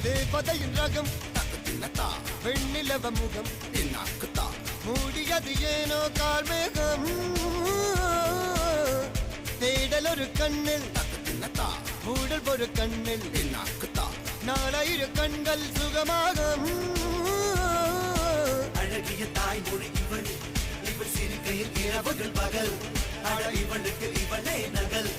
தேவதையின் ரகம் வெண்ணிலவ முகம் மூடியது ஏனோ கார்மேகம் தேடல் ஒரு கண்ணில் மூடல் ஒரு கண்ணில் நாலாயிர கண்கள் சுகமாக அழகிய தாய்மொழி இவள் இவள் சிரிக்கையில் இரவுகள் பகல் இவளுக்கு இவளே நகல்